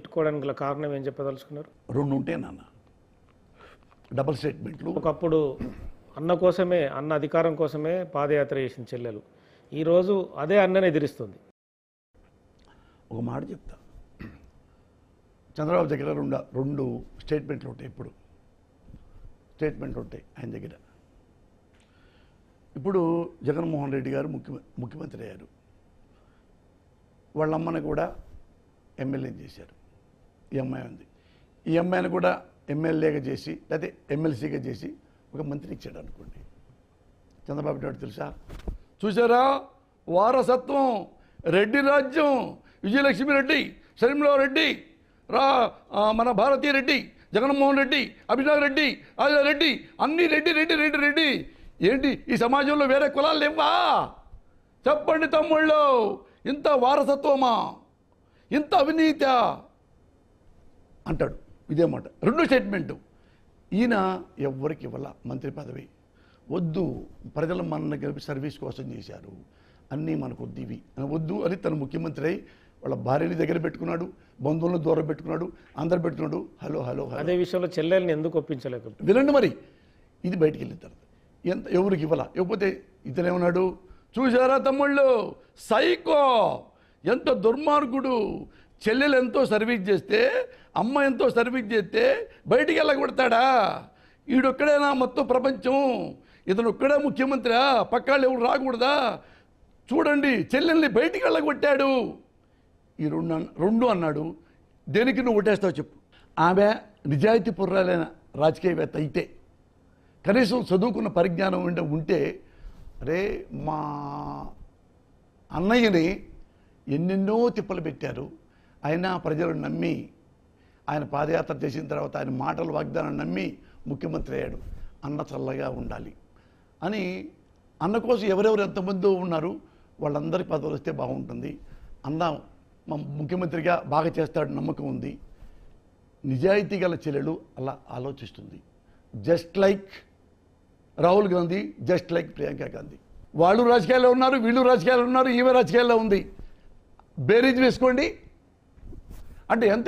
పెట్టుకోవడానికి గల కారణం ఏం చెప్పదలుచుకున్నారు? రెండు ఉంటే నాన్న డబుల్ స్టేట్మెంట్లు. ఒకప్పుడు అన్న కోసమే, అన్న అధికారం కోసమే పాదయాత్ర చేసిన చెల్లెలు ఈరోజు అదే అన్నని ఎదిరిస్తుంది. ఒక మాట చెప్తా, చంద్రబాబు దగ్గర రెండు స్టేట్మెంట్లు ఉంటాయి. ఇప్పుడు స్టేట్మెంట్లు ఉంటాయి ఆయన దగ్గర. ఇప్పుడు జగన్మోహన్ రెడ్డి గారు ముఖ్యమంత్రి అయ్యారు. వాళ్ళ అమ్మని కూడా ఎమ్మెల్యే చేశారు. ఈ అమ్మాయి ఉంది. ఈ అమ్మాయిని కూడా ఎమ్మెల్యేగా చేసి లేకపోతే ఎమ్మెల్సీగా చేసి ఒక మంత్రి ఇచ్చాడు అనుకోండి. చంద్రబాబు నాయుడు తెలుసా, చూసారా వారసత్వం, రెడ్డి రాజ్యం, విజయలక్ష్మి రెడ్డి, షర్మిలా రెడ్డి, మన భారతీ రెడ్డి, జగన్మోహన్ రెడ్డి, అభినవ్ రెడ్డి, అజయ్ రెడ్డి, అన్ని రెడ్డి రెడ్డి రెడ్డి రెడ్డి. ఏంటి ఈ సమాజంలో వేరే కులాలు లేవా? చెప్పండి తమ్ముళ్ళు, ఇంత వారసత్వమా, ఇంత అవినీత అంటాడు. ఇదే మాట. రెండు స్టేట్మెంటు. ఈయన ఎవ్వరికి ఇవ్వాల మంత్రి పదవి, వద్దు, ప్రజల మన గెలిపి సర్వీస్ కోసం చేశారు, అన్నీ మనకు వద్దు, ఇవి వద్దు అని తను ముఖ్యమంత్రి అయి వాళ్ళ భార్యని దగ్గర పెట్టుకున్నాడు, బంధువులను దూరం పెట్టుకున్నాడు, అందరు పెట్టుకున్నాడు. Hello hello hello. అదే విషయంలో చెల్లెల్ని ఎందుకు ఒప్పించలేక వినండి మరి, ఇది బయటికి వెళ్ళిన తర్వాత ఎవరికి ఇవ్వాల. ఇవ్వకపోతే ఇతనేమన్నాడు, చూసారా తమ్ముళ్ళు, సైకో, ఎంత దుర్మార్గుడు, చెల్లెలు ఎంతో సర్వీస్ చేస్తే, అమ్మ ఎంతో సర్వీస్ చేస్తే బయటికి వెళ్ళగొడతాడా? ఈడొక్కడేనా మొత్తం ప్రపంచం, ఇతను ఒక్కడే ముఖ్యమంత్రి, పక్కాళ్ళు ఎవరు రాకూడదా? చూడండి చెల్లెల్ని బయటికి వెళ్ళగొట్టాడు. ఈ రెండు అన్నాడు. దేనికి నువ్వు ఓటేస్తావు చెప్పు? ఆమె నిజాయితీ పుర్రాలైన రాజకీయవేత్త అయితే, కనీసం చదువుకున్న పరిజ్ఞానం ఉంటే, అరే మా అన్నయ్యని ఎన్నెన్నో తిప్పలు పెట్టారు, అయినా ప్రజలు నమ్మి ఆయన పాదయాత్ర చేసిన తర్వాత ఆయన మాటలు వాగ్దానం నమ్మి ముఖ్యమంత్రి అయ్యాడు, అన్న చల్లగా ఉండాలి అని. అన్న కోసం ఎవరెవరు ఎంతమంది ఉన్నారు వాళ్ళందరికీ పదవులు వస్తే బాగుంటుంది, అన్న మా ముఖ్యమంత్రిగా బాగా చేస్తాడు నమ్మకం ఉంది. నిజాయితీ గల చెల్లెలు అలా ఆలోచిస్తుంది. Just like Rahul Gandhi, just like Priyanka Gandhi. వాళ్ళు రాజకీయాల్లో ఉన్నారు, వీళ్ళు రాజకీయాల్లో ఉన్నారు, ఈమె రాజకీయాల్లో ఉంది. బేరీజ్ వేసుకోండి. అంటే ఎంత